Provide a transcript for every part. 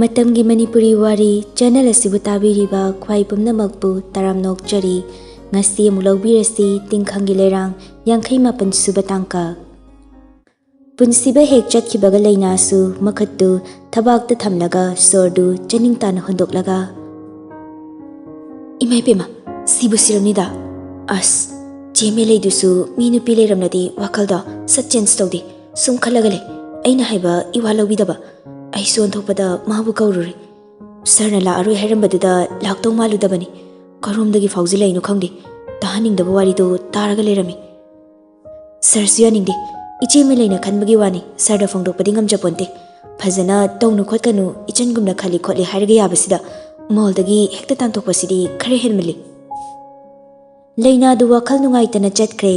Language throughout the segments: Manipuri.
Matamgi Manipuri Wari channel asibu tabiriba khwai pumnamakpu taram nokchari ngasi amulaubirasi Tingkhanggi Leirang 58 suba tangka punsiba hek chatkibaga leinasu makhattu thabakta thamlaga sordu chaningtana hondoklaga imai pema sibu siramnida as jeme leidusu minu pile ramnadi wakalda sat change tawdi sum khalaga le aina haiba iwalawidaba ai son thokpada mabu kaururi sarna la aroi hairambadida laktong maludabani karomdagi fauji lainu khangdi tahaningdaba warido taraga lerami sarsiya ningdi iche me leina khanbagi wani sarda phongdokpadi ngamjaponte phajana tawnu khotkanu ichangumna khali khotli hairga yabasida moldagi hekta tantokpasidi khare helmeli leina du wakal nungaitana chatkre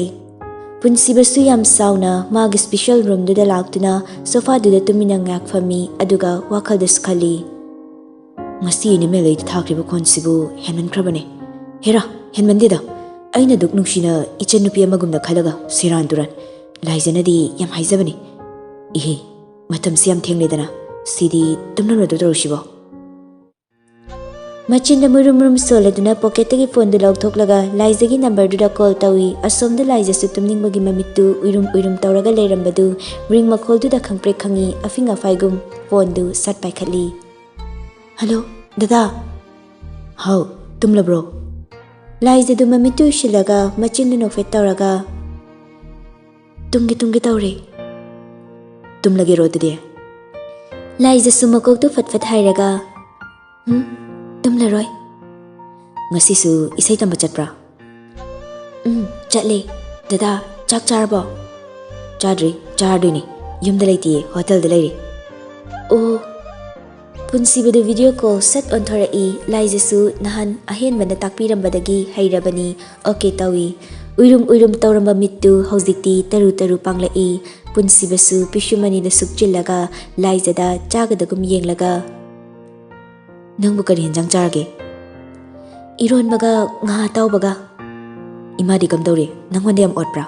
punsibasu yam sauna magi special room duda laktuna sofa duda tumina ngak fami aduga wakal khali ngasi ni me lei thakriba khonsibu henman khrabane hera henmandida aina duk nungshina ichanupi amagumna khalaga siran duran laijanadi yam haijabani ihi matam siam thengledana sidi tumna do doroshibo machinda murum soladuna pocket gi phone du logthoklaga laijagi number du da call tawi asomda laija sutumning bagi mamittu uirum tawraga leirambadu ring makhol du da khangpre khangi afinga faigum phone du sat paikhatli hello dada how tumla bro laija du mamittu shilaga machinda no fet tawraga tumgi tawre tumlagi rodde laija sumakok du fatfat hairaga tumlaroi ngasisu isai tamba chatpra chatle dada chak charbo chardini yumda leiti hotel de leiri o punsibedu video call set on thora I laijesu nahan ahen bana takpirambadagi hairabani okay tawi uirum tawramba mittu hojikti taru pangla I punsibesu pishumani da sukchillaga laijada chagadagum yenglaga nangbu kari henjang charge iron baga nga tawbaga imadi gamdawre nangwande am otpra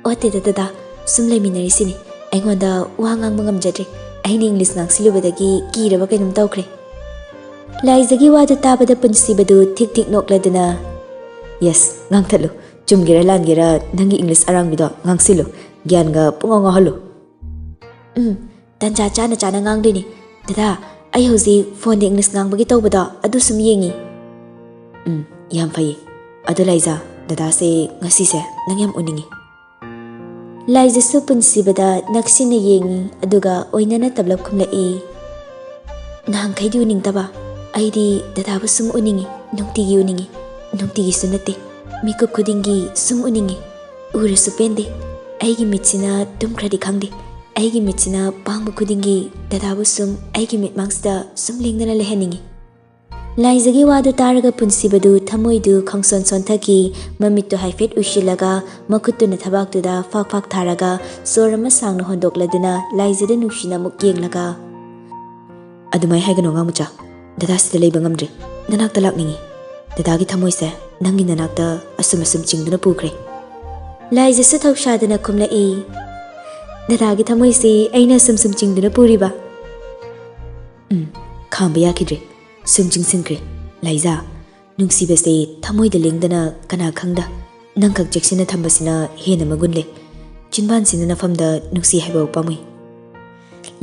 ote dada sumle minari sini aingonda wangang mangam jadre aini english nang silubadagi kiraba kainum tawkre laijagi wadu tabada punsibadu tik nokladuna yes ngangthalo chumgira langira nangi english arangbido ngangsilu gyan ga pungonga halu tanja chana ngangdini dada ai hoji phone english ngangbagi tawbada adu sum yengi yam phai adu laija dada se ngasi se nangyam uningi laija su punsibada naksina yengi aduga oinana tablap khumla I nang khaidu ningtaba aidi dada bu sum uningi nungtigi sunate mikup khudingi sum uningi ure supende aigi mitsina tumkhradi khangdi aigi mitsina pangbu khudingi dadabu sum aigi mitmangsda sum lingdana leheningi laijagi wadu taraga punsibadu thamoidu khangson sonthaki mamittu haifet ushilaga makhutuna thabaktuda fak tharaga sorama sangna hondokladuna laijada nushina muk yenglaga adumai haigano ngamucha dada sida leiba ngamdre nanakta lakningi dadagi thamoise nangi nanakta asum chingduna pukre laija su thaushadana khumla I dadagi thamoise aina sum chingduna puriba khamba yakidre sum chingsinkre laija nungsibase thamoida lengdana kana khangda nangkak jeksina thambasina hena magunle chinban sinana famda nungsi haiba pamui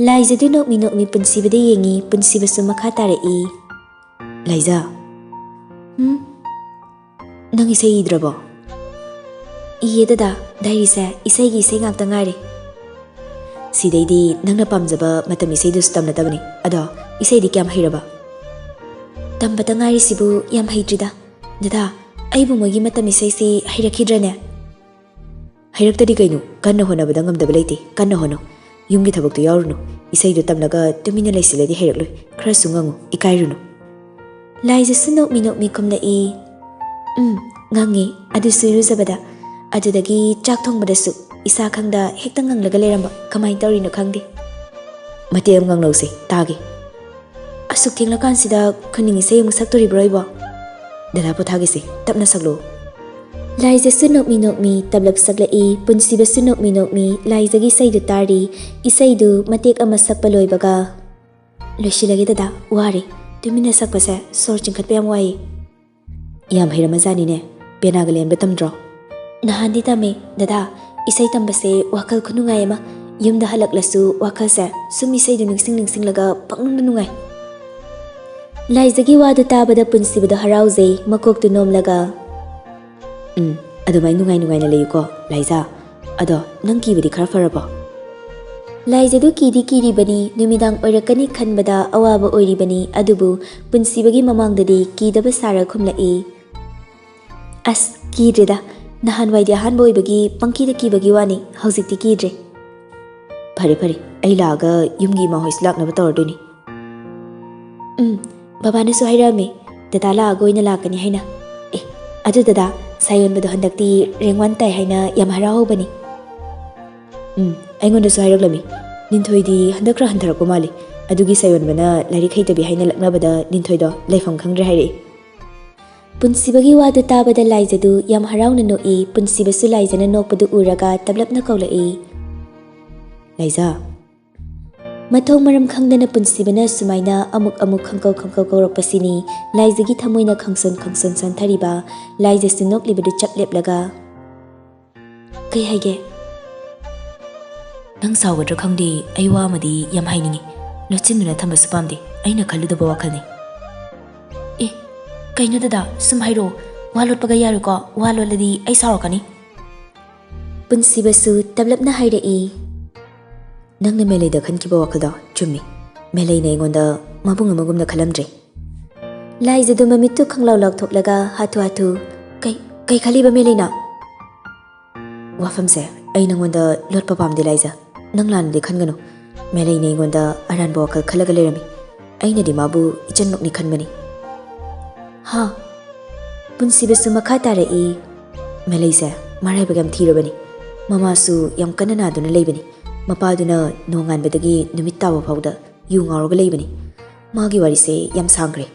laija du nokmi punsibade yengi punsibasu makha tare I laija nang isai idrabo iye dada dairi se isai gi isai ngakta ngare sidaidi nangna pamjaba matam isai dus tamna tabani ado isai di kyam hairaba tambata ngari sibu yam haitrida dada aibu mogi matam isai si hairakidrane hairakta di kainu kanna hona badangam dabalaiti kanna hono yumgi thabak tu yaurnu isai du tamnaga tumina laisiladi hairaklu khra sungangu ikairuno laija sunok mi kumla I ngangi adu suiruzabada adudagi chak thongbadasu isa khangda hekta nganglaga leramba kamai tawrino khangdi mateyam ngangnause tagi asuk thenglakan sida khaningi se musak tori broibo dada pothagi se tapna saklo laija sunok mi tablap sakla I punsiba sunok mi laijagi saidu tari isaidu matek ama sakpa loibaga ꯂꯣꯏꯁꯤꯜꯂꯒꯦ ꯗꯗꯥ ꯋꯥꯔꯦ ꯇꯨꯃꯤꯟꯅ ꯁꯛꯄꯁꯦ ꯁꯣꯔ ꯆꯤꯡꯈꯠꯄ ꯌꯥꯝ ꯋꯥꯏꯌꯦ ꯌꯥꯝ ꯍꯩꯔꯝꯃꯖꯥꯠꯅꯤꯅꯦ ꯄꯦꯅꯥꯒ ꯂꯦꯟꯕ ꯇꯝꯗ꯭ꯔꯣ ꯅꯍꯥꯟꯗꯤ ꯇꯝꯃꯦ ꯗꯗꯥ ꯏꯁꯩ ꯇꯝꯕꯁꯦ ꯋꯥꯈꯜ ꯈꯨꯅꯨꯡꯉꯥꯏ ꯑꯃ ꯌꯨꯝꯗ ꯍꯜꯂꯛꯂꯁꯨ ꯋꯥꯈꯜꯁꯦ ꯁꯨꯝ ꯏꯁꯩꯗꯨ ꯅꯤꯡꯁꯤꯡꯂꯒ ꯄꯪꯅꯨꯡꯗ ꯅꯨꯡꯉꯥꯏ ꯂꯥꯏꯖꯒꯤ ꯋꯥꯗꯨ ꯇꯥꯕꯗ ꯄꯨꯟꯁꯤꯕꯗꯣ ꯍꯔꯥꯎꯖꯩ ꯃꯀꯣꯛꯇꯨ ꯅꯣꯝꯂꯒ ꯑꯗꯨꯃꯥꯏ ꯅꯨꯡꯉꯥꯏꯅ ꯂꯩꯌꯨꯀꯣ ꯂꯥꯏꯖꯥ ꯑꯗꯣ ꯅꯪ ꯀꯤꯕꯗꯤ ꯈꯔ ꯐꯔꯕꯣ ꯂꯥꯏꯖꯗꯨ ꯀꯤꯗꯤ ꯀꯤꯔꯤꯕꯅꯤ ꯅꯨꯃꯤꯗꯥꯡ ꯑꯣꯏꯔꯛꯀꯅꯤ ꯈꯟꯕꯗ ꯑꯋꯥꯕ ꯑꯣꯏꯔꯤꯕꯅꯤ ꯑꯗꯨꯕꯨ ꯄꯨꯟꯁꯤꯕꯒꯤ ꯃꯃꯥꯡꯗꯗꯤ ꯀꯤꯗꯕ ꯁꯥꯔ ꯈꯨꯝꯂꯛꯏ ꯑꯁ ꯀꯤꯗ꯭ꯔꯦꯗ ꯅꯍꯥꯟꯋꯥꯏꯗꯤ ꯑꯍꯥꯟꯕ ꯑꯣꯏꯕꯒꯤ ꯄꯪꯀꯤꯗ ꯀꯤꯕꯒꯤ ꯋꯥꯅꯤ ꯍꯧꯖꯤꯛꯇꯤ ꯀꯤꯗ꯭ꯔꯦ ꯐꯔꯦ ꯑꯩ ꯂꯥꯛꯑꯒ ꯌꯨꯝꯒꯤ ꯏꯃꯥꯍꯣꯏꯁꯨ ꯂꯥꯛꯅꯕ ꯇꯧꯔꯗꯣꯏꯅꯤ ꯕꯕꯥꯅꯁꯨ ꯍꯥꯏꯔꯛꯑꯝꯃꯦ ꯗꯗꯥ ꯂꯥꯛꯑꯒ ꯑꯣꯏꯅ ꯂꯥꯛꯀꯅꯤ ꯍꯥꯏꯅ ꯑꯗꯨ ꯗꯗꯥ ꯁꯥꯌꯣꯟꯕꯗꯣ ꯍꯟꯗꯛꯇꯤ ꯔꯦꯡ 1 ꯇꯥꯏ ꯍꯥꯏꯅ ꯌꯥꯝ ꯍꯔꯥꯎꯍꯧꯕꯅꯤ ꯑꯩꯉꯣꯟꯗꯁꯨ ꯍꯥꯏꯔꯛꯂꯝꯃꯤ ꯅꯤꯡꯊꯣꯏꯗꯤ ꯍꯟꯗꯛ ꯈꯔ ꯍꯟꯊꯔꯛꯄ ꯃꯥꯜꯂꯤ ꯑꯗꯨꯒꯤ ꯁꯥꯌꯣꯟꯕꯅ ꯂꯥꯏꯔꯤꯛ ꯍꯩꯇꯕꯤ ꯍꯥꯏꯅ ꯂꯛꯅꯕꯗ ꯅꯤꯡꯊꯣꯏꯗꯣ ꯂꯩꯐꯝ ꯈꯪꯗ꯭ꯔꯦ ꯍꯥꯏꯔꯛꯏ ꯄꯨꯟꯁꯤꯕꯒꯤ ꯋꯥꯗꯨ ꯇꯥꯕꯗ ꯂꯥꯏꯖꯗꯨ ꯌꯥꯝ ꯍꯔꯥꯎꯅ ꯅꯣꯛꯏ ꯄꯨꯟꯁꯤꯕꯁꯨ ꯂꯥꯏꯖꯅ ꯅꯣꯛꯄꯗꯨ ꯎꯔꯒ ꯇꯞꯂꯞꯅ ꯀꯧꯔꯛꯏ ꯂꯥꯏꯖꯥ ꯃꯊꯣꯡ ꯃꯔꯝ ꯈꯪꯗꯅ ꯄꯨꯟꯁꯤꯕꯅ ꯁꯨꯃꯥꯏꯅ ꯑꯃꯨꯛ ꯈꯪꯀꯧ ꯀꯧꯔꯛꯄꯁꯤꯅꯤ ꯂꯥꯏꯖꯒꯤ ꯊꯃꯣꯏꯅ ꯈꯪꯁꯣꯟ ꯁꯣꯟꯊꯔꯤꯕ ꯂꯥꯏꯖꯁꯨ ꯅꯣꯛꯂꯤꯕꯗꯨ ꯆꯞ ꯂꯦꯞꯂꯒ ꯀꯩ ꯍꯥꯏꯒꯦ ꯅꯪ ꯁꯥꯎꯒꯗ꯭ꯔꯥ ꯈꯪꯗꯦ ꯑꯩ ꯋꯥ ꯑꯃꯗꯤ ꯌꯥꯝ ꯍꯥꯏꯅꯤꯡꯉꯤ ꯂꯣꯠꯁꯤꯟꯗꯨꯅ ꯊꯝꯕꯁꯨ ꯄꯥꯝꯗꯦ ꯑꯩꯅ ꯈꯜꯂꯨꯗꯕ ꯋꯥꯈꯜꯅꯤ ꯀꯩꯅꯣ ꯗꯗꯥ ꯁꯨꯝ ꯍꯥꯏꯔꯛꯑꯣ ꯋꯥ ꯂꯣꯠꯄꯒ ꯌꯥꯔꯣꯏꯀꯣ ꯋꯥ ꯂꯣꯠꯂꯗꯤ ꯑꯩ ꯁꯥꯎꯔꯛꯀꯅꯤ ꯄꯨꯟꯁꯤꯕꯁꯨ ꯇꯞꯂꯞꯅ ꯍꯥꯏꯔꯛꯏ ꯅꯪꯅ ꯃꯦꯂꯩꯗ ꯈꯟꯈꯤꯕ ꯋꯥꯈꯜꯗꯣ ꯆꯨꯝꯃꯤ ꯃꯦꯂꯩꯅ ꯑꯩꯉꯣꯟꯗ ꯃꯕꯨꯡ ꯑꯃꯒꯨꯝꯅ ꯈꯜꯂꯝꯗ꯭ꯔꯦ ꯂꯥꯏꯖꯗꯨ ꯃꯃꯤꯠꯇꯨ ꯈꯪꯂꯥꯎ ꯂꯥꯎꯊꯣꯛꯂꯒ ꯍꯥꯊꯨ ꯀꯩ ꯈꯜꯂꯤꯕ ꯃꯦꯂꯩꯅ ꯋꯥꯐꯝꯁꯦ ꯑꯩ ꯅꯪꯉꯣꯟꯗ ꯂꯣꯠꯄ ꯄꯥꯝꯗꯦ ꯂꯥꯏꯖ ꯅꯪ ꯂꯥꯟꯅꯗꯤ ꯈꯟꯒꯅꯨ ꯃꯦꯂꯩꯅ ꯑꯩꯉꯣꯟꯗ ꯑꯔꯥꯟꯕ ꯋꯥꯈꯜ ꯈꯜꯂꯒ ꯂꯩꯔꯝꯃꯤ ꯑꯩꯅꯗꯤ ꯃꯥꯕꯨ ꯏꯆꯟꯃꯛꯅꯤ ꯈꯟꯕꯅꯤ ꯄꯨꯟꯁꯤꯕꯁꯨ ꯃꯈꯥ ꯇꯥꯔꯛꯏ ꯃꯦꯂꯩꯁꯦ ꯃꯔꯥꯏꯕꯛ ꯌꯥꯝ ꯊꯤꯔꯕꯅꯤ ꯃꯃꯥꯁꯨ ꯌꯥꯝ ꯀꯟꯅ ꯅꯥꯗꯨꯅ ꯂꯩꯕꯅꯤ ꯃꯄꯥꯗꯨꯅ ꯅꯣꯡꯉꯥꯟꯕꯗꯒꯤ ꯅꯨꯃꯤꯠ ꯇꯥꯕ ꯐꯥꯎꯗ ꯌꯨ ꯉꯥꯎꯔꯒ ꯂꯩꯕꯅꯤ ꯃꯥꯒꯤ ꯋꯥꯔꯤꯁꯦ ꯌꯥꯝ ꯁꯥꯡꯈ꯭ꯔꯦ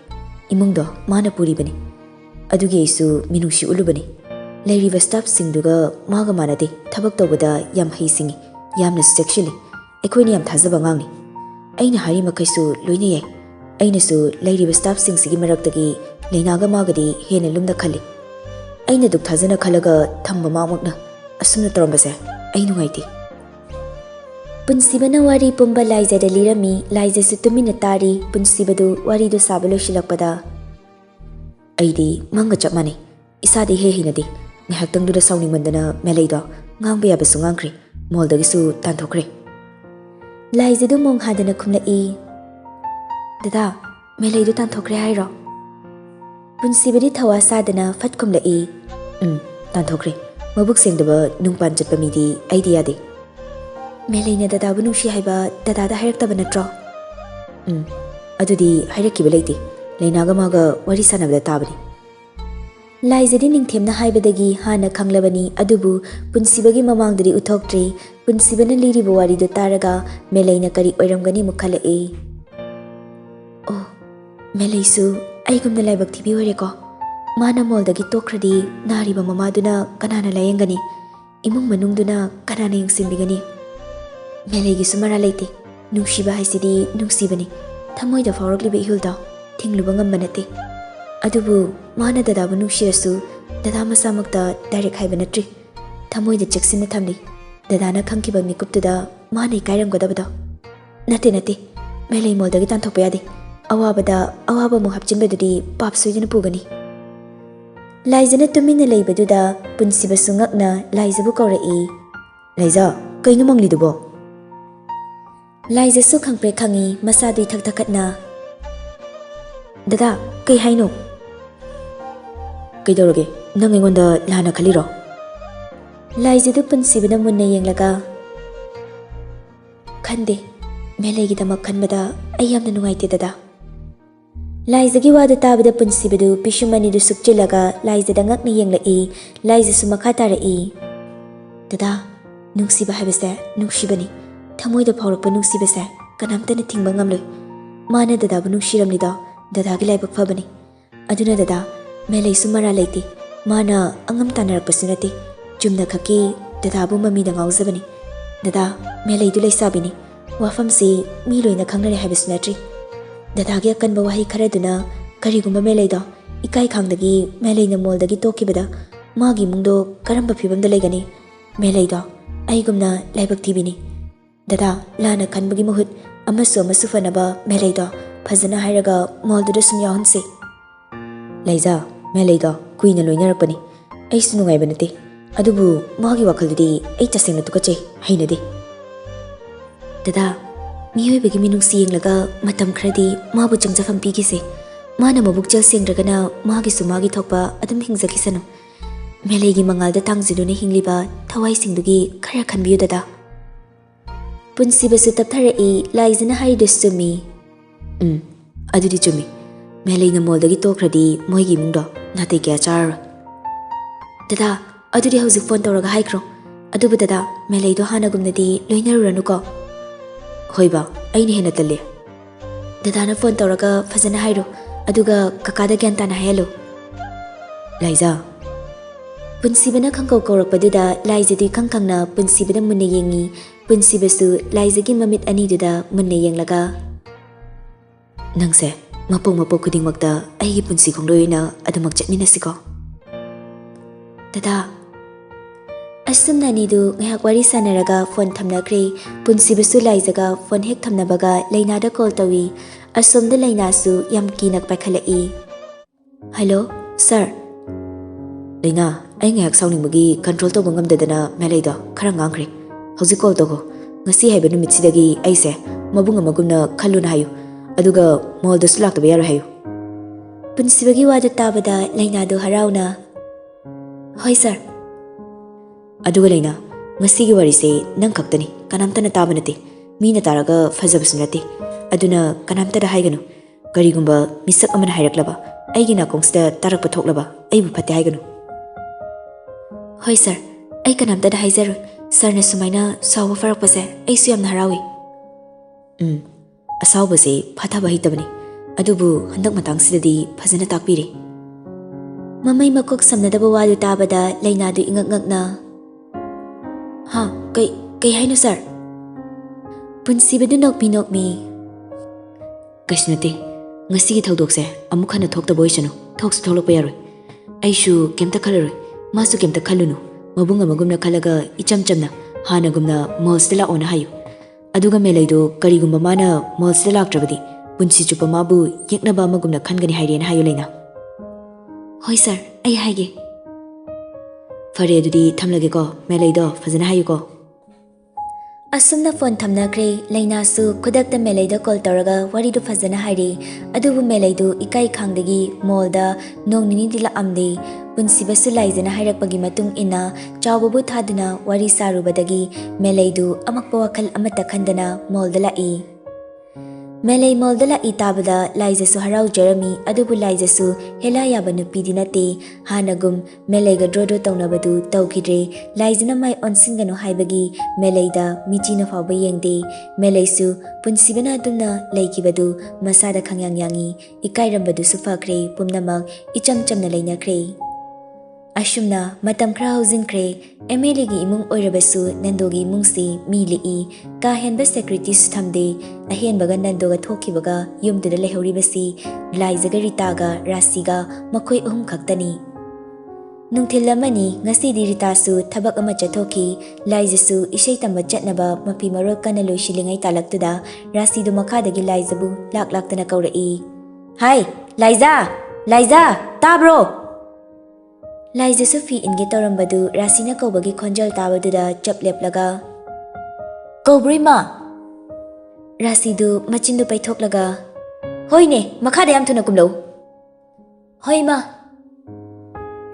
ꯏꯃꯨꯡꯗꯣ ꯃꯥꯅ ꯄꯨꯔꯤꯕꯅꯤ ꯑꯗꯨꯒꯤ ꯑꯩꯁꯨ ꯃꯤꯅꯨꯡꯁꯤ ꯎꯠꯂꯨꯕꯅꯤ ꯂꯩꯔꯤꯕ ꯁ꯭ꯇꯥꯐꯁꯤꯡꯗꯨꯒ ꯃꯥꯒ ꯃꯥꯟꯅꯗꯦ ꯊꯕꯛ ꯇꯧꯕꯗ ꯌꯥꯝ ꯍꯩꯁꯤꯡꯉꯤ ꯌꯥꯝꯅꯁꯨ ꯆꯦꯛꯁꯤꯜꯂꯤ ꯑꯩꯈꯣꯏꯅ ꯌꯥꯝ ꯊꯥꯖꯕ ꯑꯉꯥꯡꯅꯤ ꯑꯩꯅ ꯍꯥꯏꯔꯤ ꯃꯈꯩꯁꯨ ꯂꯣꯏꯅ ꯌꯥꯏ ꯑꯩꯅꯁꯨ ꯂꯩꯔꯤꯕ ꯁ꯭ꯇꯥꯐꯁꯤꯡꯁꯤꯒꯤ ꯃꯔꯛꯇꯒꯤ ꯂꯩꯅꯥꯒ ꯃꯥꯒꯗꯤ ꯍꯦꯟꯅ ꯂꯨꯝꯅ ꯈꯜꯂꯤ ꯑꯩꯅ ꯗꯨꯛ ꯊꯥꯖꯅ ꯈꯜꯂꯒ ꯊꯝꯕ ꯃꯥꯃꯛꯅ ꯑꯁꯨꯝꯅ ꯇꯧꯔꯝꯕꯁꯦ ꯑꯩ ꯅꯨꯡꯉꯥꯏꯇꯦ ꯄꯨꯟꯁꯤꯕꯅ ꯋꯥꯔꯤ ꯄꯨꯝꯕ ꯂꯥꯏꯖꯗ ꯂꯤꯔꯝꯃꯤ ꯂꯥꯏꯖꯁꯨ ꯇꯨꯃꯤꯟꯅ तारी पुनसिबदु वारीदु साबा लोइसिलक्पदा अइदि मंगा चप माने इसादि हे हिनदि ngahaktangduda sauningmandana melaido ngangba yabasu ngangkri moldagisu tanthokre laijidu monghadana khumlai dada melaidu tanthokre hairo punsibadi thawa sadana fat khumlai tanthokre mabuk sengdaba nungpan chatpa midi idea de melaina dada bu nungsi haiba dada da hairakta banatro adudi hairakkiba leiti leinaga maga wari sanabada tabani लाइजदी निंगथेमना हाइबदगी हाना खंगलबनी अदुबु पुनसिबगी ममांगदरी उथोक्ट्री पुनसिबना लिरिबो वारीदो तारगा मेलैना करी ओइरमगनी मुखलए ओ मेलैसु आइगुमना लाइबक थिबि ओइरेको माना मोलदगी तोख्रदी नारिबा ममादुना कनाना लायंगनी इमुंग मनुंगदुना कनाना यंगसिनबिगनी मेलैगी सुमरा लेते नुंसिबा हाइसिदी नुंसिबनी थमोइदा फावरकलिबे इहुलदा थिंगलुबा ngambanaते अदुबु माना ददाबु नुंसिरसु ददा मसामक्ता डाइरेक्ट हाइबा नट्री थमोइदा चेक्सिना थमली ददाना खंखिबा मिकुप्तुदा माने कायरमगदबदो नते नते मेलै मोलदगी तांथोकपा यादे अवाबा मु हापचिनबदुदी पाप सोइदुना पुगनी लाइजना तुमिना लैबदुदा पुनसिबसु ngakna लाइजबु कौरई लाइजा कैनो मंगलिदुबो लाइजसु खंप्रे खंगी मसादुई थकथकटना ददा कै हाइनो कईदौरगे नंग एंगोंदा लाना खलीरो लाइजदु पुनसिबना मुन्ना येंगलगा खंदे मेलैगिदमक खनबदा अई यामना नुंगाइते ददा लाइजगी वादा ताबदा पुनसिबदु पिशुमनिदु सुकचिलगा लाइजदा ngakna येंगलई लाइजसु मखा तारई ददा नुंसिबा हाइबसे नुंसिबनी थमोइदा फावरकपा नुंसिबसे कनामतना थिंगबा ngamloi माना ददाबु नुंसिरमनिदो ददागी लाइबक फबनी अदुना ददा मेलैसु मरा लेते माना अंगम तानरकपसु नते चुमना खकी ददाबु ममीदा ngaujabani ददा मेलैदु लैसाबिनी वाफमसे मी लोइना खंगनरे हाइबसु नट्री ꯗꯗꯥꯒꯤ ꯑꯀꯟꯕ ꯋꯥꯍꯩ ꯈꯔꯗꯨꯅ ꯀꯔꯤꯒꯨꯝꯕ ꯃꯦꯂꯩꯗꯣ ꯏꯀꯥꯏ ꯈꯥꯡꯗꯒꯤ ꯃꯦꯂꯩꯅ ꯃꯣꯜꯗꯒꯤ ꯇꯣꯛꯈꯤꯕꯗ ꯃꯥꯒꯤ ꯏꯃꯨꯡꯗꯣ ꯀꯔꯝꯕ ꯐꯤꯕꯝꯗ ꯂꯩꯒꯅꯤ? ꯃꯦꯂꯩꯗꯣ ꯑꯩꯒꯨꯝꯅ ꯂꯥꯏꯕꯛ ꯊꯤꯕꯤꯅꯤ. ꯗꯗꯥ ꯂꯥꯟꯅ ꯈꯟꯕꯒꯤ ꯃꯍꯨꯠ ꯑꯃꯁꯨ ꯐꯅꯕ ꯃꯦꯂꯩꯗꯣ ꯐꯖꯅ ꯍꯥꯏꯔꯒ ꯃꯣꯜꯗꯨꯗ ꯁꯨꯝ ꯌꯥꯎꯍꯟꯁꯤ. ꯂꯩꯖꯥ, ꯃꯦꯂꯩꯗꯣ ꯀꯨꯏꯅ ꯂꯣꯏꯅꯔꯛꯄꯅꯤ. ꯑꯩꯁꯨ ꯅꯨꯡꯉꯥꯏꯕ ꯅꯠꯇꯦ. ꯑꯗꯨꯕꯨ ꯃꯥꯒꯤ ꯋꯥꯈꯜꯗꯨꯗꯤ ꯑꯩ ꯇꯁꯦꯡꯅ ꯇꯨꯀꯠꯆꯩ, ꯍꯩꯅꯗꯦ. ꯗꯗꯥ, ꯃꯤꯑꯣꯏꯕꯒꯤ ꯃꯤꯅꯨꯡꯁꯤ ꯌꯦꯡꯂꯒ ꯃꯇꯝ ꯈꯔꯗꯤ ꯃꯥꯕꯨ ꯆꯪꯖꯐꯝ ꯄꯤꯈꯤꯁꯦ. ꯃꯥꯅ ꯃꯕꯨꯛꯆꯦꯜ ꯁꯦꯡꯗ꯭ꯔꯒꯅ ꯃꯥꯒꯤꯁꯨ ꯃꯥꯒꯤ ꯊꯣꯛꯄ ꯑꯗꯨꯝ ꯍꯤꯡꯖꯈꯤꯁꯅꯨ. ꯃꯦꯂꯩꯒꯤ ꯃꯉꯥꯜꯗ ꯇꯥꯡꯖꯗꯨꯅ ꯍꯤꯡꯂꯤꯕ ꯊꯋꯥꯏꯁꯤꯡꯗꯨꯒꯤ ꯈꯔ ꯈꯟꯕꯤꯌꯨ ꯗꯗꯥ. ꯄꯨꯟꯁꯤꯕꯁꯨ ꯇꯞꯊꯔꯛꯏ. ꯂꯥꯏꯖꯅ ꯍꯥꯏꯔꯤꯗꯨꯁꯨ ꯆꯨꯝꯃꯤ. ꯑꯗꯨꯗꯤ ꯆꯨꯝꯃꯤ. ꯃꯦꯂꯩꯅ ꯃꯣꯜꯗꯒꯤ ꯇꯣꯛꯈ꯭ꯔꯗꯤ ꯃꯣꯏꯒꯤ ꯏꯃꯨꯡꯗꯣ ꯅꯥꯇꯩ ꯀꯌꯥ ꯆꯥꯔꯔꯣꯏ. ꯗꯗꯥ, ꯑꯗꯨꯗꯤ ꯍꯧꯖꯤꯛ ꯐꯣꯟ ꯇꯧꯔꯒ ꯍꯥꯏꯈ꯭ꯔꯣ. ꯑꯗꯨꯕꯨ ꯗꯗꯥ, ꯃꯦꯂꯩꯗꯣ ꯍꯥꯟꯅꯒꯨꯝꯅꯗꯤ ꯂꯣꯏꯅꯔꯨꯔꯅꯨꯀꯣ. ꯍꯣꯏꯕ, ꯑꯩꯅ ꯍꯦꯟꯅ ꯇꯜꯂꯦ. ꯗꯗꯥꯅ ꯐꯣꯟ ꯇꯧꯔꯒ ꯐꯖꯅ ꯍꯥꯏꯔꯣ. ꯑꯗꯨꯒ ꯀꯀꯥꯗ ꯒ꯭ꯌꯥꯟ ꯇꯥꯅ ꯍꯥꯏꯍꯜꯂꯨ. ꯂꯥꯏꯖꯥ. ꯄꯨꯟꯁꯤꯕꯅ ꯈꯪꯀꯧ ꯀꯧꯔꯛꯄꯗꯨꯗ ꯂꯥꯏꯖꯗꯨ ꯏꯈꯪ ꯈꯪꯅ ꯄꯨꯟꯁꯤꯕꯗ ꯃꯨꯟꯅ ꯌꯦꯡꯉꯤ. ꯄꯨꯟꯁꯤꯕꯁꯨ ꯂꯥꯏꯖꯒꯤ ꯃꯃꯤꯠ ꯑꯅꯤꯗꯨꯗ ꯃꯨꯟꯅ ꯌꯦꯡꯂꯒ, ꯅꯪꯁꯦ ꯃꯄꯣꯛ ꯈꯨꯗꯤꯡꯃꯛꯇ ꯑꯩꯒꯤ ꯄꯨꯟꯁꯤ ꯈꯣꯡꯂꯣꯏ ꯑꯣꯏꯅ ꯑꯗꯨꯃꯛ ꯆꯠꯃꯤꯟꯅꯁꯤꯀꯣ. ꯗꯗꯥ. ꯑꯁꯨꯝꯅ ꯑꯅꯤꯗꯨ ꯉꯥꯏꯍꯥꯛ ꯋꯥꯔꯤ ꯁꯥꯟꯅꯔꯒ ꯐꯣꯟ ꯊꯝꯅꯈ꯭ꯔꯦ. ꯄꯨꯟꯁꯤꯕꯁꯨ ꯂꯥꯏꯖꯒ ꯐꯣꯟ ꯍꯦꯛ ꯊꯝꯅꯕꯒ ꯂꯩꯅꯥꯗ ꯀꯣꯜ ꯇꯧꯏ. ꯑꯁꯣꯝꯗ ꯂꯩꯅꯥꯁꯨ ꯌꯥꯝ ꯀꯤꯅ ꯄꯥꯏꯈꯠꯂꯛꯏ. ꯍꯜꯂꯣ ꯁꯥꯔ. ꯂꯩꯅꯥ, ꯑꯩ ꯉꯥꯏꯍꯥꯛ ꯁꯥꯎꯅꯤꯡꯕꯒꯤ ꯀꯟꯇ꯭ꯔꯣꯜ ꯇꯧꯕ ꯉꯝꯗꯗꯅ ꯃꯦꯂꯩꯗꯣ ꯈꯔ ꯉꯥꯡꯈ꯭ꯔꯦ. ꯍꯧꯖꯤꯛ ꯀꯣꯜ ꯇꯧꯈꯣ. ꯉꯁꯤ ꯍꯥꯏꯕ ꯅꯨꯃꯤꯠꯁꯤꯗꯒꯤ ꯑꯩꯁꯦ ꯃꯕꯨꯡ ꯑꯃꯒꯨꯝꯅ ꯈꯜꯂꯨꯅ ꯍꯥꯏꯌꯨ. ꯑꯗꯨꯒ ꯃꯣꯜꯗꯁꯨ ꯂꯥꯛꯇꯕ ꯌꯥꯔꯣꯏ ꯍꯥꯏꯌꯨ. ꯄꯨꯟꯁꯤꯕꯒꯤ ꯋꯥꯗꯨ ꯇꯥꯕꯗ ꯂꯩꯅꯥꯗꯨ ꯍꯔꯥꯎꯅ, ꯍꯣꯏ ꯁꯥꯔ. ꯑꯗꯨꯒ ꯂꯩꯅꯥ, ꯉꯁꯤꯒꯤ ꯋꯥꯔꯤꯁꯦ ꯅꯪ ꯈꯛꯇꯅꯤ, ꯀꯅꯥꯝꯇꯅ ꯇꯥꯕ ꯅꯠꯇꯦ. ꯃꯤꯅ ꯇꯥꯔꯒ ꯐꯖꯕꯁꯨ ꯅꯠꯇꯦ. ꯑꯗꯨꯅ ꯀꯅꯥꯝꯇꯗ ꯍꯥꯏꯒꯅꯨ. ꯀꯔꯤꯒꯨꯝꯕ ꯃꯤꯁꯛ ꯑꯃꯅ ꯍꯥꯏꯔꯛꯂꯕ, ꯑꯩꯒꯤ ꯅꯥꯀꯣꯡꯁꯤꯗ ꯇꯥꯔꯛꯄ ꯊꯣꯛꯂꯕ, ꯑꯩꯕꯨ ꯐꯠꯇꯦ ꯍꯥꯏꯒꯅꯨ. ꯍꯣꯏ ꯁꯥꯔ, ꯑꯩ ꯀꯅꯥꯝꯇꯗ ꯍꯥꯏꯖꯔꯣꯏ. ꯁꯥꯔꯅ ꯁꯨꯃꯥꯏꯅ ꯁꯥꯎꯕ ꯐꯔꯛꯄꯁꯦ ꯑꯩꯁꯨ ꯌꯥꯝꯅ ꯍꯔꯥꯎꯏ. ꯑꯁꯥꯎꯕꯁꯦ ꯐꯊꯕ ꯍꯩꯇꯕꯅꯤ. ꯑꯗꯨꯕꯨ ꯍꯟꯗꯛ ꯃꯇꯥꯡꯁꯤꯗꯗꯤ ꯐꯖꯅ ꯇꯥꯛꯄꯤꯔꯦ. ꯃꯃꯩ ꯃꯀꯣꯛ ꯁꯝꯅꯗꯕ ꯋꯥꯗꯨ ꯇꯥꯕꯗ ꯂꯩꯅꯥꯗꯨ ꯏꯉꯛ ꯉꯛꯅ, ꯍꯥ, ꯀꯩ ꯍꯥꯏꯅꯣ ꯁꯥꯔ? ꯄꯨꯟꯁꯤꯕꯗꯨ ꯅꯣꯛꯃꯤ. ꯀꯩꯁꯨ ꯅꯠꯇꯦ. ꯉꯁꯤꯒꯤ ꯊꯧꯗꯣꯛꯁꯦ ꯑꯃꯨꯛ ꯍꯟꯅ ꯊꯣꯛꯇꯕ ꯑꯣꯏꯁꯅꯨ. ꯊꯣꯛꯁꯨ ꯊꯣꯛꯂꯛꯄ ꯌꯥꯔꯣꯏ. ꯑꯩꯁꯨ ꯀꯩꯝꯇ ꯈꯜꯂꯔꯣꯏ. ꯃꯥꯁꯨ ꯀꯩꯝꯇ ꯈꯜꯂꯨꯅꯨ. ꯃꯕꯨꯡ ꯑꯃꯒꯨꯝꯅ ꯈꯜꯂꯒ ꯏꯆꯝ ꯆꯝꯅ ꯍꯥꯟꯅꯒꯨꯝꯅ ꯃꯣꯜꯁꯤꯗ ꯂꯥꯛꯑꯣꯅ ꯍꯥꯏꯌꯨ. ꯑꯗꯨꯒ ꯃꯦꯂꯩꯗꯣ ꯀꯔꯤꯒꯨꯝꯕ ꯃꯥꯅ ꯃꯣꯜꯁꯤꯗ ꯂꯥꯛꯇ꯭ꯔꯕꯗꯤ ꯄꯨꯟꯁꯤ ꯆꯨꯞꯄ ꯃꯥꯕꯨ ꯌꯦꯛꯅꯕ ꯑꯃꯒꯨꯝꯅ ꯈꯟꯒꯅꯤ ꯍꯥꯏꯔꯦꯅ ꯍꯥꯏꯌꯨ ꯂꯩꯅꯥ. ꯍꯣꯏ ꯁꯥꯔ, ꯑꯩ ꯍꯥꯏꯒꯦ. ꯐꯔꯦ, ꯑꯗꯨꯗꯤ ꯊꯝꯂꯒꯦꯀꯣ. ꯃꯦꯂꯩꯗꯣ ꯐꯖꯅ ꯍꯥꯏꯌꯨꯀꯣ. ꯑꯁꯨꯝꯅ ꯐꯣꯟ ꯊꯝꯅꯈ꯭ꯔꯦ. ꯂꯩꯅꯥꯁꯨ ꯈꯨꯗꯛꯇ ꯃꯦꯂꯩꯗ ꯀꯣꯜ ꯇꯧꯔꯒ ꯋꯥꯔꯤꯗꯨ ꯐꯖꯅ ꯍꯥꯏꯔꯤ. ꯑꯗꯨꯕꯨ ꯃꯦꯂꯩꯗꯨ ꯏꯀꯥꯏ ꯈꯥꯡꯗꯒꯤ ꯃꯣꯜꯗ ꯅꯣꯡ ꯅꯤꯅꯤꯗꯤ ꯂꯥꯛꯑꯝꯗꯦ. ꯄꯨꯟꯁꯤꯕꯁꯨ ꯂꯥꯏꯖꯅ ꯍꯥꯏꯔꯛꯄꯒꯤ ꯃꯇꯨꯡ ꯏꯟꯅ ꯆꯥꯎꯕꯕꯨ ꯊꯥꯗꯨꯅ ꯋꯥꯔꯤ ꯁꯥꯔꯨꯕꯗꯒꯤ ꯃꯦꯂꯩꯗꯨ ꯑꯃꯛꯄ ꯋꯥꯈꯜ ꯑꯃꯠꯇ ꯈꯟꯗꯅ ꯃꯣꯜꯗ ꯂꯥꯛꯏ. ꯃꯦꯂꯩ ꯃꯣꯜꯗ ꯂꯥꯛꯏ ꯇꯥꯕꯗ ꯂꯥꯏꯖꯁꯨ ꯍꯔꯥꯎꯖꯔꯝꯃꯤ. ꯑꯗꯨꯕꯨ ꯂꯥꯏꯖꯁꯨ ꯍꯦꯂꯥ ꯌꯥꯕ ꯅꯨꯄꯤꯗꯤ ꯅꯠꯇꯦ. ꯍꯥꯟꯅꯒꯨꯝ ꯃꯦꯂꯩꯒ ꯗ꯭ꯔꯣ ꯇꯧꯅꯕꯗꯨ ꯇꯧꯈꯤꯗ꯭ꯔꯦ. ꯂꯥꯏꯖꯅ ꯃꯥꯏ ꯑꯣꯟꯁꯤꯟꯒꯅꯨ ꯍꯥꯏꯕꯒꯤ ꯃꯦꯂꯩꯗ ꯃꯤꯆꯤꯅ ꯐꯥꯎꯕ ꯌꯦꯡꯗꯦ. ꯃꯦꯂꯩꯁꯨ ꯄꯨꯟꯁꯤꯕꯅ ꯑꯗꯨꯝꯅ ꯂꯩꯈꯤꯕꯗꯨ ꯃꯁꯥꯗ ꯈꯪꯌꯥꯡ ꯌꯥꯡꯉꯤ. ꯏꯀꯥꯏꯔꯝꯕꯗꯨꯁꯨ ꯐꯈ꯭ꯔꯦ. ꯄꯨꯝꯅꯃꯛ ꯏꯆꯝ ꯆꯝꯅ ꯂꯩꯅꯈ꯭ꯔꯦ. ꯑꯁꯨꯝꯅ ꯃꯇꯝ ꯈꯔ ꯍꯧꯖꯤꯟꯈ꯭ꯔꯦ. MLAꯒꯤ ꯏꯃꯨꯡ ꯑꯣꯏꯔꯕꯁꯨ ꯅꯟꯗꯣꯒꯤ ꯏꯃꯨꯡꯁꯤ ꯃꯤ ꯂꯤꯛꯏ. ꯀꯥ ꯍꯦꯟꯕ ꯁꯦꯀ꯭ꯌꯨꯔꯤꯇꯤꯁꯨ ꯊꯝꯗꯦ. ꯑꯍꯦꯟꯕꯒ ꯅꯟꯗꯣꯒ ꯊꯣꯛꯈꯤꯕꯒ ꯌꯨꯝꯗꯨꯗ ꯂꯩꯍꯧꯔꯤꯕꯁꯤ ꯂꯥꯏꯖꯒ ꯔꯤꯇꯥꯒ ꯔꯥꯁꯤꯒ ꯃꯈꯣꯏ ꯑꯍꯨꯝ ꯈꯛꯇꯅꯤ. ꯅꯨꯡꯊꯤꯜ ꯑꯃꯅꯤ. ꯉꯁꯤꯗꯤ ꯔꯤꯇꯥꯁꯨ ꯊꯕꯛ ꯑꯃ ꯆꯠꯊꯣꯛꯈꯤ. ꯂꯥꯏꯖꯁꯨ ꯏꯁꯩ ꯇꯝꯕ ꯆꯠꯅꯕ ꯃꯐꯤ ꯃꯔꯣꯜ ꯀꯟꯅ ꯂꯣꯏꯁꯤꯜꯂꯤꯉꯩ ꯇꯥꯂꯛꯇꯨꯗ ꯔꯥꯁꯤꯗꯨ ꯃꯈꯥꯗꯒꯤ ꯂꯥꯏꯖꯕꯨ ꯂꯥꯛꯇꯅ ꯀꯧꯔꯛꯏ. ꯍꯥꯏ ꯂꯥꯏꯖꯥ, ꯇꯥꯕ꯭ꯔꯣ? ꯂꯥꯏꯖꯁꯨ ꯐꯤ ꯏꯟꯒꯦ ꯇꯧꯔꯝꯕꯗꯨ ꯔꯥꯁꯤꯅ ꯀꯧꯕꯒꯤ ꯈꯣꯟꯖꯦꯜ ꯇꯥꯕꯗꯨꯗ ꯆꯞ ꯂꯦꯞꯂꯒ, ꯀꯧꯕ꯭ꯔꯣ ꯏꯃꯥ? ꯔꯥꯁꯤꯗꯨ ꯃꯆꯤꯟꯗꯨ ꯄꯩꯊꯣꯛꯂꯒ, ꯍꯣꯏꯅꯦ, ꯃꯈꯥꯗ ꯌꯥꯝ ꯊꯨꯅ ꯀꯨꯝꯂꯛꯎ. ꯍꯣꯏ ꯏꯃꯥ.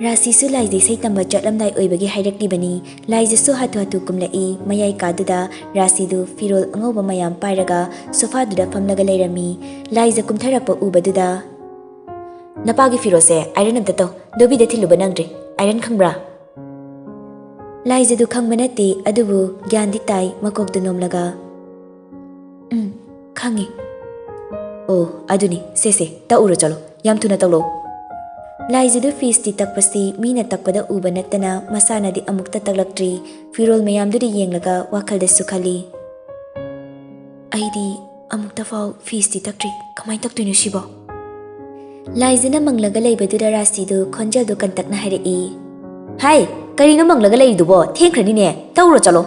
ꯔꯥꯁꯤꯁꯨ ꯂꯥꯏꯖ ꯏꯁꯩ ꯇꯝꯕ ꯆꯠꯂꯝꯗꯥꯏ ꯑꯣꯏꯕꯒꯤ ꯍꯥꯏꯔꯛꯂꯤꯕꯅꯤ. ꯂꯥꯏꯖꯁꯨ ꯍꯥꯊꯨ ꯀꯨꯝꯂꯛꯏ. ꯃꯌꯥꯏ ꯀꯥꯗꯨꯗ ꯔꯥꯁꯤꯗꯨ ꯐꯤꯔꯣꯜ ꯑꯉꯧꯕ ꯃꯌꯥꯝ ꯄꯥꯏꯔꯒ ꯁꯣꯐꯥꯗꯨꯗ ꯐꯝꯂꯒ ꯂꯩꯔꯝꯃꯤ. ꯂꯥꯏꯖ ꯀꯨꯝꯊꯔꯛꯄ ꯎꯕꯗꯨꯗ, ꯅꯄꯥꯒꯤ ꯐꯤꯔꯣꯜꯁꯦ ꯑꯥꯏꯔꯟ ꯑꯝꯇ ꯇꯧ. ꯗꯣꯕꯤꯗ ꯊꯤꯜꯂꯨꯕ ꯅꯪꯗ꯭ꯔꯤ. ꯑꯥꯏꯔꯟ ꯈꯪꯕ꯭ꯔꯥ? ꯂꯥꯏꯖꯗꯨ ꯈꯪꯕ ꯅꯠꯇꯦ. ꯑꯗꯨꯕꯨ ꯒ꯭ꯌꯥꯟꯗꯤ ꯇꯥꯏ. ꯃꯀꯣꯛꯇꯨ ꯅꯣꯝꯂꯒ, ꯈꯪꯉꯤ. ꯑꯣ, ꯑꯗꯨꯅꯤ. ꯁꯦ ꯇꯛꯎꯔꯣ, ꯆꯠꯂꯣ. ꯌꯥꯝ ꯊꯨꯅ ꯇꯧꯂꯛꯎ. ꯂꯥꯏꯖꯗꯨ ꯐꯤꯁꯇꯤ ꯇꯛꯄꯁꯤ ꯃꯤꯅ ꯇꯛꯄꯗ ꯎꯕ ꯅꯠꯇꯅ ꯃꯁꯥꯅꯗꯤ ꯑꯃꯨꯛꯇ ꯇꯛꯂꯛꯇ꯭ꯔꯤ. ꯐꯤꯔꯣꯜ ꯃꯌꯥꯝꯗꯨꯗ ꯌꯦꯡꯂꯒ ꯋꯥꯈꯜꯗꯁꯨ ꯈꯜꯂꯤ, ꯑꯩꯗꯤ ꯑꯃꯨꯛꯇꯐꯥꯎ ꯐꯤꯁꯇꯤ ꯇꯛꯇ꯭ꯔꯤ ꯀꯃꯥꯏꯅ ꯇꯛꯇꯣꯏꯅꯣ ꯁꯤꯕꯣ? ꯂꯥꯏꯖꯅ ꯃꯪꯂꯒ ꯂꯩꯕꯗꯨꯗ ꯔꯥꯁꯤꯗꯨ ꯈꯣꯟꯖꯦꯜꯗꯨ ꯀꯟꯇꯛꯅ ꯍꯥꯏꯔꯛꯏ. ꯍꯥꯏ, ꯀꯔꯤꯅꯣ ꯃꯪꯂꯒ ꯂꯩꯔꯤꯗꯨꯕꯣ? ꯊꯦꯡꯈ꯭ꯔꯅꯤꯅꯦ, ꯇꯧꯔꯣ ꯆꯠꯂꯣ.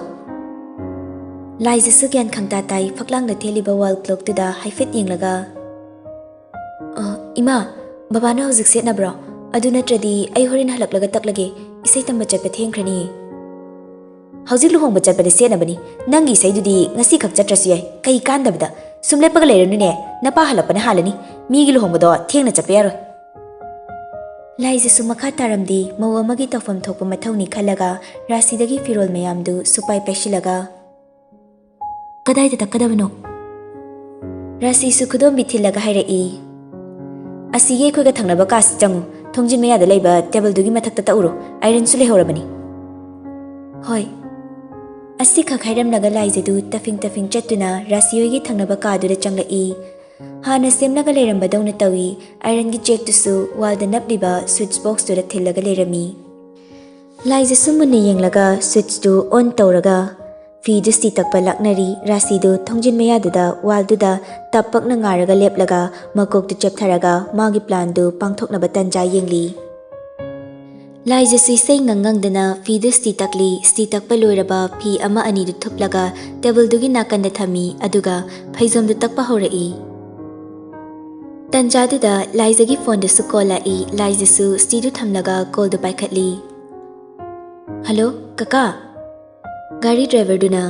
ꯂꯥꯏꯖꯁꯨ ꯒ꯭ꯌꯥꯟ ꯈꯪꯇꯥ ꯇꯥꯏ ꯐꯛꯂꯥꯡꯗ ꯊꯦꯠꯂꯤꯕ ꯋꯥꯜ ꯀ꯭ꯂꯣꯛꯇꯨꯗ ꯍꯥꯏꯐꯦꯠ ꯌꯦꯡꯂꯒ, ꯏꯃꯥ, ꯕꯕꯥꯅ ꯍꯧꯖꯤꯛ ꯁꯦꯠꯅꯕ꯭ꯔꯣ? ꯑꯗꯨ ꯅꯠꯇ꯭ꯔꯗꯤ ꯑꯩ ꯍꯣꯔꯦꯟ ꯍꯜꯂꯛꯂꯒ ꯇꯛꯂꯒꯦ. ꯏꯁꯩ ꯇꯝꯕ ꯆꯠꯄ ꯊꯦꯡꯈ꯭ꯔꯅꯤ. ꯍꯧꯖꯤꯛ ꯂꯨꯍꯣꯡꯕ ꯆꯠꯄꯗ ꯁꯦꯠꯅꯕꯅꯤ. ꯅꯪꯒꯤ ꯏꯁꯩꯗꯨꯗꯤ ꯉꯁꯤ ꯈꯛ ꯆꯠꯇ꯭ꯔꯁꯨ ꯌꯥꯏ. ꯀꯩ ꯀꯥꯟꯗꯕꯗ ꯁꯨꯝ ꯂꯦꯞꯄꯒ ꯂꯩꯔꯅꯨꯅꯦ. ꯅꯄꯥ ꯍꯜꯂꯛꯄꯅ ꯍꯥꯜꯂꯅꯤ. ꯃꯤꯒꯤ ꯂꯨꯍꯣꯡꯕꯗꯣ ꯊꯦꯡꯅ ꯆꯠꯄ ꯌꯥꯔꯣꯏ. ꯂꯥꯏꯖꯁꯨ ꯃꯈꯥ ꯇꯥꯔꯝꯗꯤ ꯃꯧ ꯑꯃꯒꯤ ꯇꯧꯐꯝ ꯊꯣꯛꯄ ꯃꯊꯧꯅꯤ ꯈꯜꯂꯒ ꯔꯥꯁꯤꯗꯒꯤ ꯐꯤꯔꯣꯜ ꯃꯌꯥꯝꯗꯨ ꯁꯨꯄꯥꯏ ꯄꯥꯏꯁꯤꯜꯂꯒ, ꯀꯗꯥꯏꯗ ꯇꯛꯀꯗꯕꯅꯣ? ꯔꯥꯁꯤꯁꯨ ꯈꯨꯗꯣꯝꯕꯤ ꯊꯤꯜꯂꯒ ꯍꯥꯏꯔꯛꯏ. ꯑꯁꯤꯒꯤ ꯑꯩꯈꯣꯏꯒ ꯊꯪꯅꯕ ꯀꯥꯁꯤ ꯆꯪꯉꯨ. ꯊꯣꯡꯖꯤꯟ ꯃꯌꯥꯗ ꯂꯩꯕ ꯇꯦꯕꯜꯗꯨꯒꯤ ꯃꯊꯛꯇ ꯇꯛꯎꯔꯣ. ꯑꯥꯏꯔꯟꯁꯨ ꯂꯩꯍꯧꯔꯕꯅꯤ. ꯍꯣꯏ. ꯑꯁꯤꯈꯛ ꯍꯥꯏꯔꯝꯂꯒ ꯂꯥꯏꯖꯗꯨ ꯇꯐꯤꯡ ꯇꯐꯤꯡ ꯆꯠꯇꯨꯅ ꯔꯥꯁꯤꯍꯣꯏꯒꯤ ꯊꯪꯅꯕ ꯀꯥꯗꯨꯗ ꯆꯪꯂꯛꯏ. ꯍꯥꯟꯅ ꯁꯦꯝꯂꯒ ꯂꯩꯔꯝꯕꯗꯧꯅ ꯇꯧꯏ. ꯑꯥꯏꯔꯟꯒꯤ ꯆꯦꯛꯇꯨꯁꯨ ꯋꯥꯜꯗ ꯅꯞꯂꯤꯕ ꯁ꯭ꯋꯤꯠꯆ ꯕꯣꯛꯁꯇꯨꯗ ꯊꯤꯜꯂꯒ ꯂꯩꯔꯝꯃꯤ. ꯂꯥꯏꯖꯁꯨ ꯃꯨꯟꯅ ꯌꯦꯡꯂꯒ ꯁ꯭ꯋꯤꯠꯆꯇꯨ ꯑꯣꯟ ꯇꯧꯔꯒ ꯐꯤꯗꯨ ꯁ꯭ꯇꯤ ꯇꯛꯄ ꯂꯥꯛꯅꯔꯤ. ꯔꯥꯁꯤꯗꯨ ꯊꯣꯡꯖꯤꯟ ꯃꯌꯥꯗꯨꯗ ꯋꯥꯜꯗꯨꯗ ꯇꯞꯄꯛꯅ ꯉꯥꯔꯒ ꯂꯦꯞꯂꯒ ꯃꯀꯣꯛꯇꯨ ꯆꯦꯞꯊꯔꯒ ꯃꯥꯒꯤ ꯄ꯭ꯂꯥꯟꯗꯨ ꯄꯥꯡꯊꯣꯛꯅꯕ ꯇꯟꯖꯥ ꯌꯦꯡꯂꯤ. ꯂꯥꯏꯖꯁꯨ ꯏꯁꯩ ꯉꯪꯉꯪꯗꯅ ꯐꯤꯗꯨ ꯁ꯭ꯇꯤ ꯇꯛꯂꯤ. ꯁ꯭ꯇꯤ ꯇꯛꯄ ꯂꯣꯏꯔꯕ ꯐꯤ ꯑꯃ ꯑꯅꯤꯗꯨ ꯊꯨꯞꯂꯒ ꯇꯦꯕꯜꯗꯨꯒꯤ ꯅꯥꯀꯟꯗ ꯊꯝꯃꯤ. ꯑꯗꯨꯒ ꯐꯩꯖꯣꯝꯗꯨ ꯇꯛꯄ ꯍꯧꯔꯛꯏ. ꯇꯟꯖꯥꯗꯨꯗ ꯂꯥꯏꯖꯒꯤ ꯐꯣꯟꯗꯁꯨ ꯀꯣꯜ ꯂꯥꯛꯏ. ꯂꯥꯏꯖꯁꯨ ꯁ꯭ꯇꯤꯗꯨ ꯊꯝꯂꯒ ꯀꯣꯜꯗꯨ ꯄꯥꯏꯈꯠꯂꯤ. ꯍꯜꯂꯣ ꯀꯀꯥ. ꯒꯥꯔꯤ ꯗ꯭ꯔꯥꯏꯚꯔꯗꯨꯅ,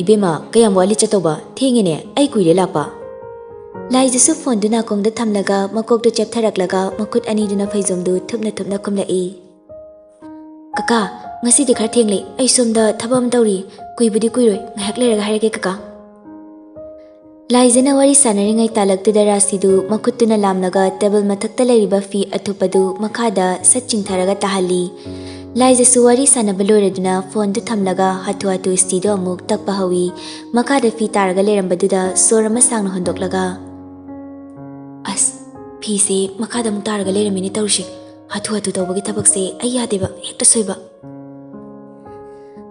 ꯏꯕꯦꯝꯃ, ꯀꯌꯥꯝ ꯋꯥꯠꯂꯤ ꯆꯠꯇꯧꯕ? ꯊꯦꯡꯉꯦꯅꯦ, ꯑꯩ ꯀꯨꯏꯔꯦ ꯂꯥꯛꯄ. ꯂꯥꯏꯖꯁꯨ ꯐꯣꯟꯗꯨ ꯅꯥꯀꯣꯡꯗ ꯊꯝꯂꯒ ꯃꯀꯣꯛꯇꯨ ꯆꯦꯞꯊꯔꯛꯂꯒ ꯃꯈꯨꯠ ꯑꯅꯤꯗꯨꯅ ꯐꯩꯖꯣꯝꯗꯨ ꯊꯨꯞꯅ ꯊꯨꯞꯅ ꯈꯨꯝꯂꯛꯏ. ꯀꯀꯥ, ꯉꯁꯤꯗꯤ ꯈꯔ ꯊꯦꯡꯂꯦ. ꯑꯩ ꯁꯣꯝꯗ ꯊꯕꯛ ꯑꯃ ꯇꯧꯔꯤ. ꯀꯨꯏꯕꯨꯗꯤ ꯀꯨꯏꯔꯣꯏ. ꯉꯥꯏꯍꯥꯛ ꯂꯩꯔꯒ ꯍꯥꯏꯔꯒꯦ ꯀꯀꯥ. ꯂꯥꯏꯖꯅ ꯋꯥꯔꯤ ꯁꯥꯟꯅꯔꯤꯉꯩ ꯇꯥꯂꯛꯇꯨꯗ ꯔꯥꯁꯤꯗꯨ ꯃꯈꯨꯠꯇꯨꯅ ꯂꯥꯝꯂꯒ ꯇꯦꯕꯜ ꯃꯊꯛꯇ ꯂꯩꯔꯤꯕ ꯐꯤ ꯑꯊꯨꯞꯄꯗꯨ ꯃꯈꯥꯗ ꯁꯠ ꯆꯤꯡꯊꯔꯒ ꯇꯥꯍꯜꯂꯤ. ꯂꯥꯏꯖꯁꯨ ꯋꯥꯔꯤ ꯁꯥꯟꯅꯕ ꯂꯣꯏꯔꯗꯨꯅ ꯐꯣꯟꯗꯨ ꯊꯝꯂꯒ ꯍꯥꯊꯨ ꯍꯥꯊꯨ ꯁ꯭ꯇꯤꯗꯨ ꯑꯃꯨꯛ ꯇꯛꯄ ꯍꯧꯏ. ꯃꯈꯥꯗ ꯐꯤ ꯇꯥꯔꯒ ꯂꯩꯔꯝꯕꯗꯨꯗ ꯁꯣꯔ ꯑꯃ ꯁꯥꯡꯅ ꯍꯣꯟꯗꯣꯛꯂꯒ, ꯑꯁ, ꯐꯤꯁꯦ ꯃꯈꯥꯗ ꯑꯃꯨꯛ ꯇꯥꯔꯒ ꯂꯩꯔꯝꯃꯤꯅꯦ ꯇꯧꯔꯤꯁꯦ. ꯍꯥꯊꯨ ꯍꯥꯊꯨ ꯇꯧꯕꯒꯤ ꯊꯕꯛꯁꯦ ꯑꯩ ꯌꯥꯗꯦꯕ, ꯍꯦꯛꯇ ꯁꯣꯏꯕ.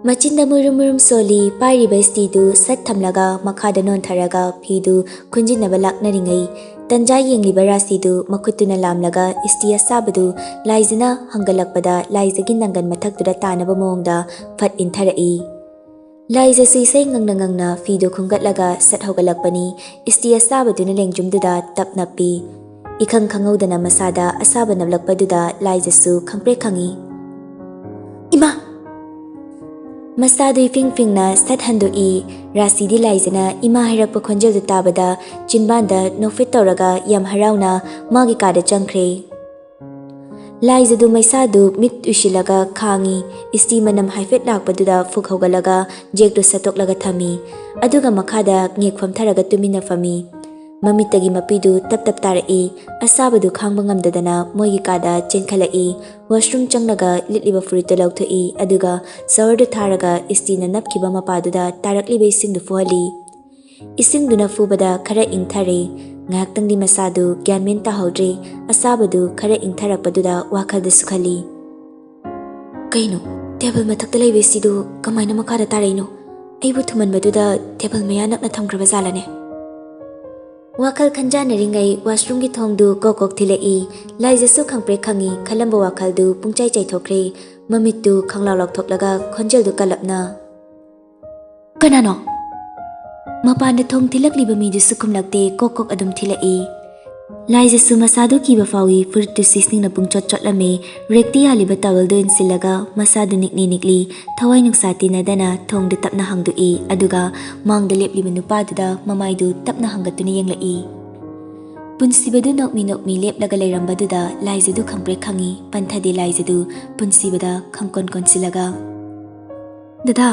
ꯃꯆꯤꯟꯗ ꯃꯨꯔꯨꯝ ꯃꯨꯔꯨꯝ ꯁꯣꯜꯂꯤ. ꯄꯥꯏꯔꯤꯕ ꯁ꯭ꯇꯤꯗꯨ ꯁꯠ ꯊꯝꯂꯒ ꯃꯈꯥꯗ ꯅꯣꯟꯊꯔꯒ ꯐꯤꯗꯨ ꯈꯨꯟꯖꯤꯟꯅꯕ ꯂꯥꯛꯅꯔꯤꯉꯩ ꯇꯟꯖꯥ ꯌꯦꯡꯂꯤꯕ ꯔꯥꯁꯤꯗꯨ ꯃꯈꯨꯠꯇꯨꯅ ꯂꯥꯝꯂꯒ ꯁ꯭ꯇꯤ ꯑꯁꯥꯕꯗꯨ ꯂꯥꯏꯖꯅ ꯍꯪꯒꯠꯂꯛꯄꯗ ꯂꯥꯏꯖꯒꯤ ꯅꯪꯒꯟ ꯃꯊꯛꯇꯨꯗ ꯇꯥꯅꯕ ꯃꯑꯣꯡꯗ ꯐꯠ ꯏꯟꯊꯔꯛꯏ. ꯂꯥꯏꯖꯁꯨ ꯏꯁꯩ ꯉꯪꯅ ꯉꯪꯅ ꯐꯤꯗꯨ ꯈꯨꯝꯒꯠꯂꯒ ꯁꯠ ꯍꯧꯒꯠꯂꯛꯄꯅꯤ. ꯁ꯭ꯇꯤ ꯑꯁꯥꯕꯗꯨꯅ ꯂꯦꯡꯖꯨꯝꯗꯨꯗ ꯇꯞ ꯅꯞꯄꯤ. ꯏꯈꯪ ꯈꯪꯍꯧꯗꯅ ꯃꯁꯥꯗ ꯑꯁꯥꯕ ꯅꯞꯂꯛꯄꯗꯨꯗ ꯂꯥꯏꯖꯁꯨ ꯈꯪꯄ꯭ꯔꯦꯛ ꯈꯪꯏ. ꯏꯃꯥ! ꯃꯁꯥꯗꯨ ꯏꯐꯤꯡ ꯐꯤꯡꯅ ꯁꯠ ꯍꯟꯗꯣꯛꯏ. ꯔꯥꯁꯤꯗꯤ ꯂꯥꯏꯖꯅ ꯏꯃꯥ ꯍꯥꯏꯔꯛꯄ ꯈꯣꯟꯖꯦꯜꯗꯨ ꯇꯥꯕꯗ ꯆꯤꯟꯕꯥꯟꯗ ꯅꯣꯛꯐꯦꯠ ꯇꯧꯔꯒ ꯌꯥꯝ ꯍꯔꯥꯎꯅ ꯃꯥꯒꯤ ꯀꯥꯗ ꯆꯪꯈ꯭ꯔꯦ. ꯂꯥꯏꯖꯗꯨ ꯃꯩꯁꯥꯗꯨ ꯃꯤꯠ ꯎꯏꯁꯤꯜꯂꯒ ꯈꯥꯡꯏ. ꯁ꯭ꯇꯤ ꯃꯅꯝ ꯍꯥꯏꯐꯦꯠ ꯂꯥꯛꯄꯗꯨꯗ ꯐꯨꯛ ꯍꯧꯒꯠꯂꯒ ꯖꯦꯛꯇꯨ ꯁꯠꯇꯣꯛꯂꯒ ꯊꯝꯃꯤ. ꯑꯗꯨꯒ ꯃꯈꯥꯗ ꯉꯦꯛ ꯐꯝꯊꯔꯒ ꯇꯨꯃꯤꯟꯅ ꯐꯝꯃꯤ. ꯃꯃꯤꯠꯇꯒꯤ ꯃꯄꯤꯗꯨ ꯇꯞ ꯇꯞ ꯇꯥꯔꯛꯏ. ꯑꯁꯥꯕꯗꯨ ꯈꯥꯡꯕ ꯉꯝꯗꯗꯅ ꯃꯣꯏꯒꯤ ꯀꯥꯗ ꯆꯦꯟꯈꯠꯂꯛꯏ. ꯋꯥꯁꯔꯨꯝ ꯆꯪꯂꯒ ꯂꯤꯠꯂꯤꯕ ꯐꯨꯔꯤꯠꯇꯨ ꯂꯧꯊꯣꯛꯏ. ꯑꯗꯨꯒ ꯁꯋꯔꯗꯨ ꯊꯥꯔꯒ ꯁ꯭ꯇꯤꯅ ꯅꯞꯈꯤꯕ ꯃꯄꯥꯗꯨꯗ ꯇꯥꯔꯛꯂꯤꯕ ꯏꯁꯤꯡꯗꯨ ꯐꯨꯍꯜꯂꯤ. ꯏꯁꯤꯡꯗꯨꯅ ꯐꯨꯕꯗ ꯈꯔ ꯏꯪꯊꯔꯦ. ꯉꯥꯏꯍꯥꯛꯇꯪꯗꯤ ꯃꯁꯥꯗꯨ ꯒ꯭ꯌꯥꯟꯃꯦꯟ ꯇꯥꯍꯧꯗ꯭ꯔꯦ. ꯑꯁꯥꯕꯗꯨ ꯈꯔ ꯏꯪꯊꯔꯛꯄꯗꯨꯗ ꯋꯥꯈꯜꯗꯁꯨ ꯈꯜꯂꯤ. ꯀꯩꯅꯣ, ꯇꯦꯕꯜ ꯃꯊꯛꯇ ꯂꯩꯕ ꯁ꯭ꯇꯤꯗꯨ ꯀꯃꯥꯏꯅ ꯃꯈꯥꯗ ꯇꯥꯔꯛꯏꯅꯣ? ꯑꯩꯕꯨ ꯊꯨꯃꯟꯕꯗꯨꯗ ꯇꯦꯕꯜ ꯃꯌꯥ ꯅꯛꯅ ꯊꯝꯈ꯭ꯔꯕ ꯖꯥꯠꯂꯅꯦ? ꯋꯥꯈꯜ ꯈꯟꯖꯥꯟꯅꯔꯤꯉꯩ ꯋꯥꯁꯔꯨꯝꯒꯤ ꯊꯣꯡꯗꯨ ꯀꯣꯛ ꯀꯣꯛ ꯊꯤꯜꯂꯛꯏ. ꯂꯥꯏꯖꯁꯨ ꯈꯪꯄ꯭ꯔꯦꯛ ꯈꯪꯏ. ꯈꯜꯂꯝꯕ ꯋꯥꯈꯜꯗꯨ ꯄꯨꯡꯆꯥꯏ ꯆꯥꯏꯊꯣꯛꯈ꯭ꯔꯦ. ꯃꯃꯤꯠꯇꯨ ꯈꯪꯂꯥꯎ ꯂꯥꯎꯊꯣꯛꯂꯒ ꯈꯣꯟꯖꯦꯜꯗꯨ ꯀꯜꯂꯞꯅ, ꯀꯅꯥꯅꯣ? ꯃꯄꯥꯟꯗ ꯊꯣꯡ ꯊꯤꯜꯂꯛꯂꯤꯕ ꯃꯤꯗꯨꯁꯨ ꯈꯨꯝꯂꯛꯇꯦ. ꯀꯣꯛ ꯀꯣꯛ ꯑꯗꯨꯝ ꯊꯤꯜꯂꯛꯏ. ꯂꯥꯏꯖꯁꯨ ꯃꯁꯥꯗꯨ ꯀꯤꯕ ꯐꯥꯎꯏ. ꯐꯨꯔꯤꯠꯇꯨꯁꯨ ꯏꯁꯤꯡꯅ ꯄꯨꯡꯆꯣꯠ ꯆꯣꯠꯂꯝꯃꯦ. ꯔꯦꯛꯇ ꯌꯥꯜꯂꯤꯕ ꯇꯥꯋꯦꯜꯗꯨ ꯏꯟꯁꯤꯜꯂꯒ ꯃꯁꯥꯗꯨ ꯅꯤꯛꯂꯤ ꯅꯤꯛꯂꯤ. ꯊꯋꯥꯏ ꯅꯨꯡꯁꯥ ꯇꯤꯟꯅꯗꯅ ꯊꯣꯡꯗꯨ ꯇꯞꯅ ꯍꯥꯡꯗꯣꯛꯏ. ꯑꯗꯨꯒ ꯃꯥꯡꯗ ꯂꯦꯞꯂꯤꯕ ꯅꯨꯄꯥꯗꯨꯗ ꯃꯃꯥꯏꯗꯨ ꯇꯞꯅ ꯍꯪꯒꯠꯇꯨꯅ ꯌꯦꯡꯂꯛꯏ. ꯄꯨꯟꯁꯤꯕꯗꯨ ꯅꯣꯛꯃꯤ ꯅꯣꯛꯃꯤ ꯂꯦꯞꯂꯒ ꯂꯩꯔꯝꯕꯗꯨꯗ ꯂꯥꯏꯖꯗꯨ ꯈꯪꯄ꯭ꯔꯦꯛ ꯈꯪꯏ. ꯄꯟꯊꯗꯦ ꯂꯥꯏꯖꯗꯨ ꯄꯨꯟꯁꯤꯕꯗ ꯈꯪꯀꯣꯟ ꯀꯣꯟꯁꯤꯜꯂꯒ, ꯗꯗꯥ,